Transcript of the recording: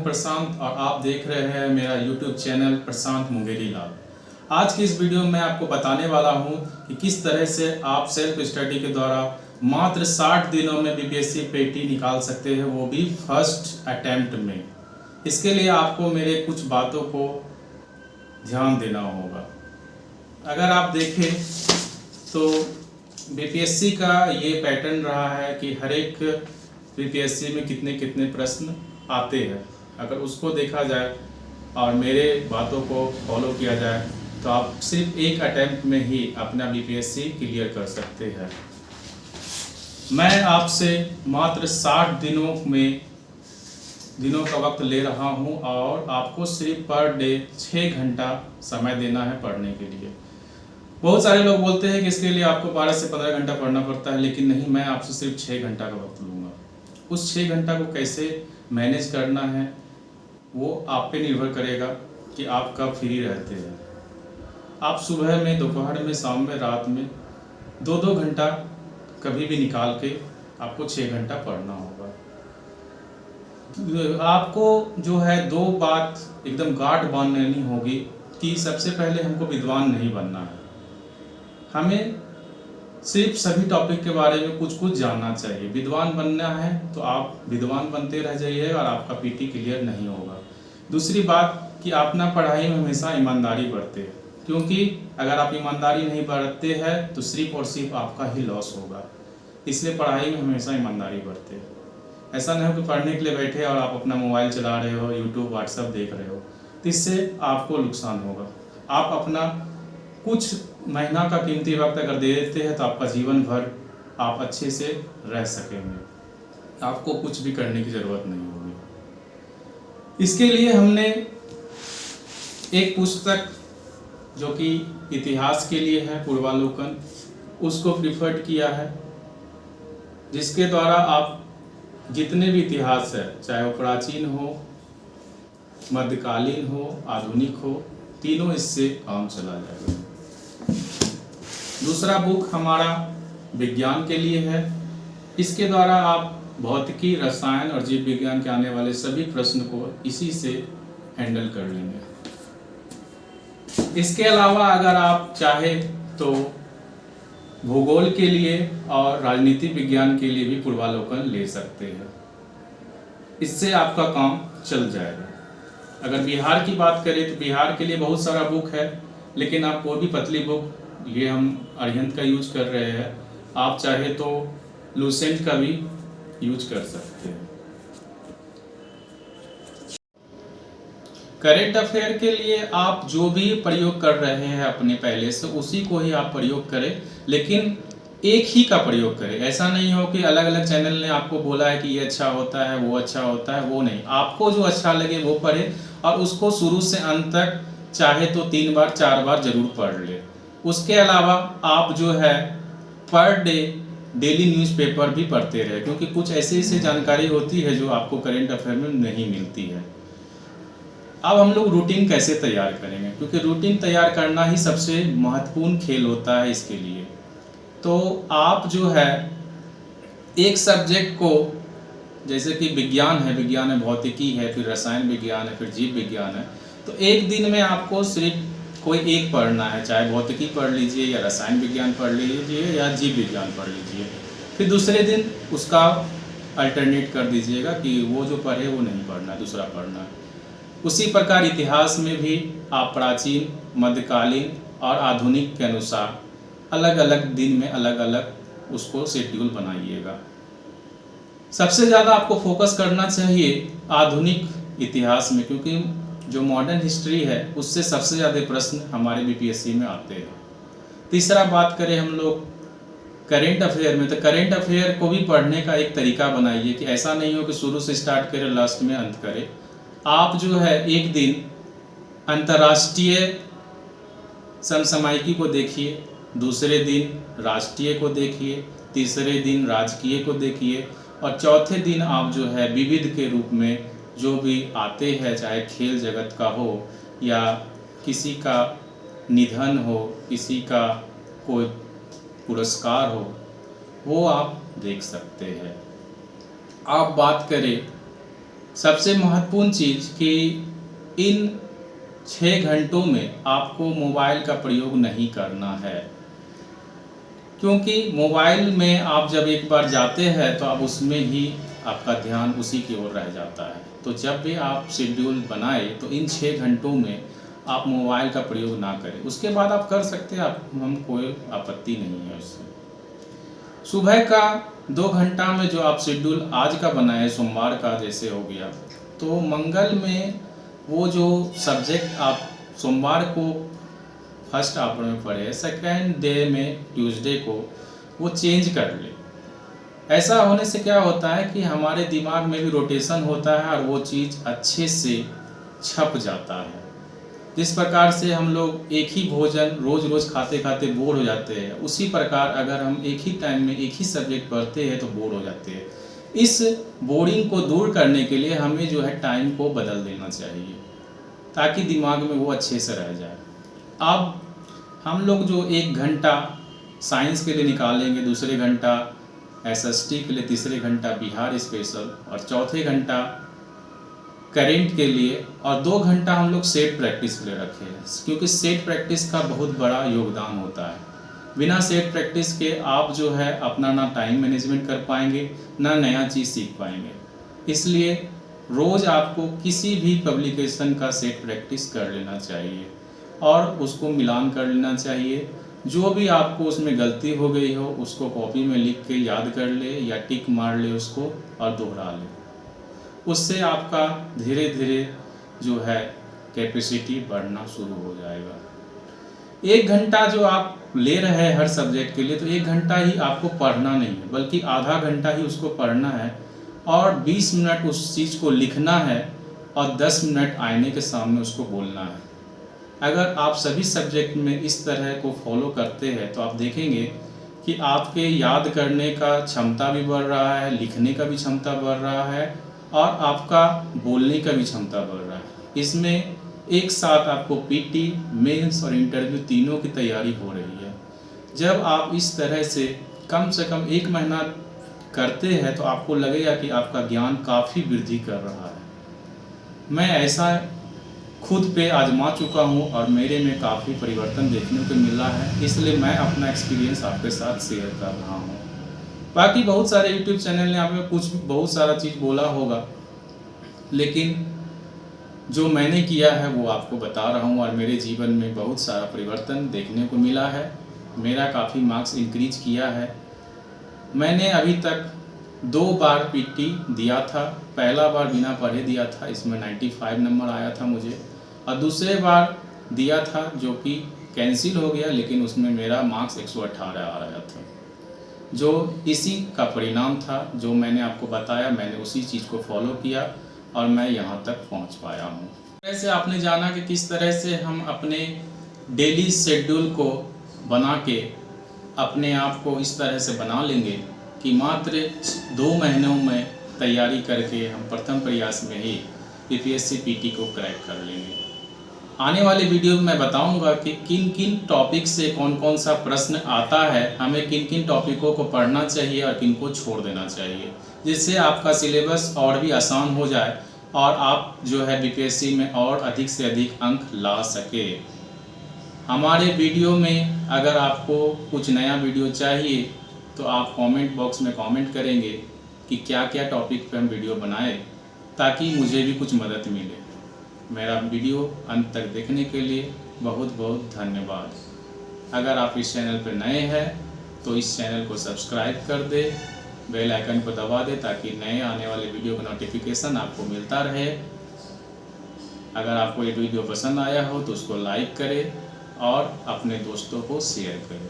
प्रशांत और आप देख रहे हैं मेरा YouTube चैनल प्रशांत मुंगेरी लाल। आज की इस वीडियो में आपको बताने वाला हूं कि किस तरह से आप सेल्फ स्टडी के द्वारा मात्र 60 दिनों में बीपीएससी पेटी निकाल सकते हैं, वो भी फर्स्ट अटेम्प्ट में। इसके लिए आपको मेरे कुछ बातों को ध्यान देना होगा। अगर आप देखें तो बीपीएससी का ये पैटर्न रहा है कि हर एक बीपीएससी में कितने कितने प्रश्न आते हैं। अगर उसको देखा जाए और मेरे बातों को फॉलो किया जाए तो आप सिर्फ एक अटेम्प्ट में ही अपना बीपीएससी क्लियर कर सकते हैं। मैं आपसे मात्र 60 दिनों का वक्त ले रहा हूं और आपको सिर्फ पर डे 6 घंटा समय देना है पढ़ने के लिए। बहुत सारे लोग बोलते हैं कि इसके लिए आपको 12 से 15 घंटा पढ़ना पड़ता है, लेकिन नहीं, मैं आपसे सिर्फ 6 घंटा का वक्त लूँगा। उस 6 घंटा को कैसे मैनेज करना है वो आप पे निर्भर करेगा कि आप कब फ्री रहते हैं। आप सुबह में, दोपहर में, शाम में, रात में 2-2 घंटा कभी भी निकाल के आपको 6 घंटा पढ़ना होगा। आपको जो है 2 बात एकदम गांठ बांध लेनी होगी कि सबसे पहले हमको विद्वान नहीं बनना है। हमें सिर्फ सभी टॉपिक के बारे में कुछ कुछ जानना चाहिए। विद्वान बनना है तो आप विद्वान बनते रह जाइए और आपका पीटी क्लियर नहीं होगा। दूसरी बात कि आप ना पढ़ाई में हमेशा ईमानदारी बरते, क्योंकि अगर आप ईमानदारी नहीं बरतते हैं तो सिर्फ और सिर्फ आपका ही लॉस होगा। इसलिए पढ़ाई में हमेशा ईमानदारी बरते। ऐसा नहीं हो कि पढ़ने के लिए बैठे और आप अपना मोबाइल चला रहे हो, यूट्यूब व्हाट्सएप देख रहे हो, तो इससे आपको नुकसान होगा। आप अपना कुछ महीना का कीमती वक्त अगर दे देते हैं तो आपका जीवन भर आप अच्छे से रह सकेंगे, आपको कुछ भी करने की ज़रूरत नहीं होगी। इसके लिए हमने एक पुस्तक जो कि इतिहास के लिए है, पूर्वालोकन, उसको प्रिफर्ड किया है, जिसके द्वारा आप जितने भी इतिहास है, चाहे वो प्राचीन हो, मध्यकालीन हो, आधुनिक हो, तीनों इससे काम चला जाएगा। दूसरा बुक हमारा विज्ञान के लिए है। इसके द्वारा आप भौतिकी, रसायन और जीव विज्ञान के आने वाले सभी प्रश्न को इसी से हैंडल कर लेंगे। इसके अलावा अगर आप चाहें तो भूगोल के लिए और राजनीति विज्ञान के लिए भी पूर्वालोकन ले सकते हैं। इससे आपका काम चल जाएगा। अगर बिहार की बात करें तो बिहार के लिए बहुत सारा बुक है, लेकिन आप कोई भी पतली बुक, ये हम अरिहंत का यूज कर रहे हैं, आप चाहे तो लूसेंट का भी यूज कर सकते हैं। करेंट अफेयर के लिए आप जो भी प्रयोग कर रहे हैं अपने पहले से, उसी को ही आप प्रयोग करें, लेकिन एक ही का प्रयोग करें। ऐसा नहीं हो कि अलग अलग चैनल ने आपको बोला है कि ये अच्छा होता है, वो अच्छा होता है, वो नहीं। आपको जो अच्छा लगे वो पढ़े और उसको शुरू से अंत तक चाहे तो 3 बार 4 बार जरूर पढ़ ले। उसके अलावा आप जो है पर डे डेली न्यूज़पेपर भी पढ़ते रहे, क्योंकि कुछ ऐसी जानकारी होती है जो आपको करेंट अफेयर में नहीं मिलती है। अब हम लोग रूटीन कैसे तैयार करेंगे, क्योंकि रूटीन तैयार करना ही सबसे महत्वपूर्ण खेल होता है इसके लिए। तो आप जो है एक सब्जेक्ट को, जैसे कि विज्ञान है, भौतिकी है, फिर रसायन विज्ञान है, फिर जीव विज्ञान है, तो एक दिन में आपको सिर्फ कोई एक पढ़ना है। चाहे भौतिकी पढ़ लीजिए या रसायन विज्ञान पढ़ लीजिए या जीव विज्ञान पढ़ लीजिए। फिर दूसरे दिन उसका अल्टरनेट कर दीजिएगा कि वो जो पढ़े वो नहीं पढ़ना, दूसरा पढ़ना है। उसी प्रकार इतिहास में भी आप प्राचीन, मध्यकालीन और आधुनिक के अनुसार अलग अलग दिन में अलग अलग उसको शेड्यूल बनाइएगा। सबसे ज़्यादा आपको फोकस करना चाहिए आधुनिक इतिहास में, क्योंकि जो मॉडर्न हिस्ट्री है उससे सबसे ज़्यादा प्रश्न हमारे बीपीएससी में आते हैं। तीसरा बात करें हम लोग करेंट अफेयर में, तो करेंट अफेयर को भी पढ़ने का एक तरीका बनाइए कि ऐसा नहीं हो कि शुरू से स्टार्ट करें लास्ट में अंत करें। आप जो है एक दिन अंतर्राष्ट्रीय समसामयिकी को देखिए, दूसरे दिन राष्ट्रीय को देखिए, तीसरे दिन राजकीय को देखिए और चौथे दिन आप जो है विविध के रूप में जो भी आते हैं, चाहे खेल जगत का हो या किसी का निधन हो, किसी का कोई पुरस्कार हो, वो आप देख सकते हैं। आप बात करें सबसे महत्वपूर्ण चीज़ कि इन 6 घंटों में आपको मोबाइल का प्रयोग नहीं करना है, क्योंकि मोबाइल में आप जब एक बार जाते हैं तो आप उसमें ही आपका ध्यान उसी की ओर रह जाता है। तो जब भी आप शेड्यूल बनाए तो इन 6 घंटों में आप मोबाइल का प्रयोग ना करें। उसके बाद आप कर सकते हैं, हम कोई आपत्ति नहीं है उससे। सुबह का 2 घंटा में जो आप शेड्यूल आज का बनाए, सोमवार का जैसे हो गया, तो मंगल में वो जो सब्जेक्ट आप सोमवार को फर्स्ट आवर में पढ़े, सेकेंड डे में ट्यूसडे को वो चेंज कर ले। ऐसा होने से क्या होता है कि हमारे दिमाग में भी रोटेशन होता है और वो चीज़ अच्छे से छप जाता है। जिस प्रकार से हम लोग एक ही भोजन रोज़ रोज़ खाते खाते बोर हो जाते हैं, उसी प्रकार अगर हम एक ही टाइम में एक ही सब्जेक्ट पढ़ते हैं तो बोर हो जाते हैं। इस बोरिंग को दूर करने के लिए हमें जो है टाइम को बदल देना चाहिए ताकि दिमाग में वो अच्छे से रह जाए। अब हम लोग जो 1 घंटा साइंस के लिए निकालेंगे, दूसरे घंटा एसएसटी के लिए, तीसरे घंटा बिहार स्पेशल और चौथे घंटा करेंट के लिए और 2 घंटा हम लोग सेट प्रैक्टिस के लिए रखे हैं, क्योंकि सेट प्रैक्टिस का बहुत बड़ा योगदान होता है। बिना सेट प्रैक्टिस के आप जो है अपना ना टाइम मैनेजमेंट कर पाएंगे, ना नया चीज़ सीख पाएंगे। इसलिए रोज़ आपको किसी भी पब्लिकेशन का सेट प्रैक्टिस कर लेना चाहिए और उसको मिलान कर लेना चाहिए। जो भी आपको उसमें गलती हो गई हो उसको कॉपी में लिख के याद कर ले या टिक मार ले उसको और दोहरा ले। उससे आपका धीरे धीरे जो है कैपेसिटी बढ़ना शुरू हो जाएगा। 1 घंटा जो आप ले रहे हैं हर सब्जेक्ट के लिए, तो 1 घंटा ही आपको पढ़ना नहीं है, बल्कि आधा घंटा ही उसको पढ़ना है और 20 मिनट उस चीज़ को लिखना है और 10 मिनट आईने के सामने उसको बोलना है। अगर आप सभी सब्जेक्ट में इस तरह को फॉलो करते हैं तो आप देखेंगे कि आपके याद करने का क्षमता भी बढ़ रहा है, लिखने का भी क्षमता बढ़ रहा है और आपका बोलने का भी क्षमता बढ़ रहा है। इसमें एक साथ आपको पीटी, मेंस और इंटरव्यू तीनों की तैयारी हो रही है। जब आप इस तरह से कम 1 महीना करते हैं तो आपको लगेगा कि आपका ज्ञान काफ़ी वृद्धि कर रहा है। मैं ऐसा खुद पे आजमा चुका हूँ और मेरे में काफ़ी परिवर्तन देखने को मिला है, इसलिए मैं अपना एक्सपीरियंस आपके साथ शेयर कर रहा हूँ। बाकी बहुत सारे यूट्यूब चैनल ने आपको बहुत सारा चीज़ बोला होगा, लेकिन जो मैंने किया है वो आपको बता रहा हूँ और मेरे जीवन में बहुत सारा परिवर्तन देखने को मिला है। मेरा काफ़ी मार्क्स इंक्रीज किया है। मैंने अभी तक 2 बार पीटी दिया था। पहला बार बिना पढ़े दिया था, इसमें 95 नंबर आया था मुझे, और दूसरे बार दिया था जो कि कैंसिल हो गया, लेकिन उसमें मेरा मार्क्स 118 आ रहा था। जो इसी का परिणाम था जो मैंने आपको बताया, मैंने उसी चीज़ को फॉलो किया और मैं यहाँ तक पहुँच पाया हूँ। वैसे आपने जाना कि किस तरह से हम अपने डेली शेड्यूल को बना के अपने आप को इस तरह से बना लेंगे कि मात्र 2 महीनों में तैयारी करके हम प्रथम प्रयास में ही यूपीएससी पीटी को क्रैक कर लेंगे। आने वाले वीडियो में मैं बताऊंगा कि किन किन टॉपिक से कौन कौन सा प्रश्न आता है, हमें किन किन टॉपिकों को पढ़ना चाहिए और किन को छोड़ देना चाहिए, जिससे आपका सिलेबस और भी आसान हो जाए और आप जो है बीपीएससी में और अधिक से अधिक अंक ला सके। हमारे वीडियो में अगर आपको कुछ नया वीडियो चाहिए तो आप कमेंट बॉक्स में कमेंट करेंगे कि क्या क्या टॉपिक पे हम वीडियो बनाएं, ताकि मुझे भी कुछ मदद मिले। मेरा वीडियो अंत तक देखने के लिए बहुत बहुत धन्यवाद। अगर आप इस चैनल पर नए हैं तो इस चैनल को सब्सक्राइब कर दे, बेल आइकन को दबा दे ताकि नए आने वाले वीडियो का नोटिफिकेशन आपको मिलता रहे। अगर आपको ये वीडियो पसंद आया हो तो उसको लाइक करें और अपने दोस्तों को शेयर करें।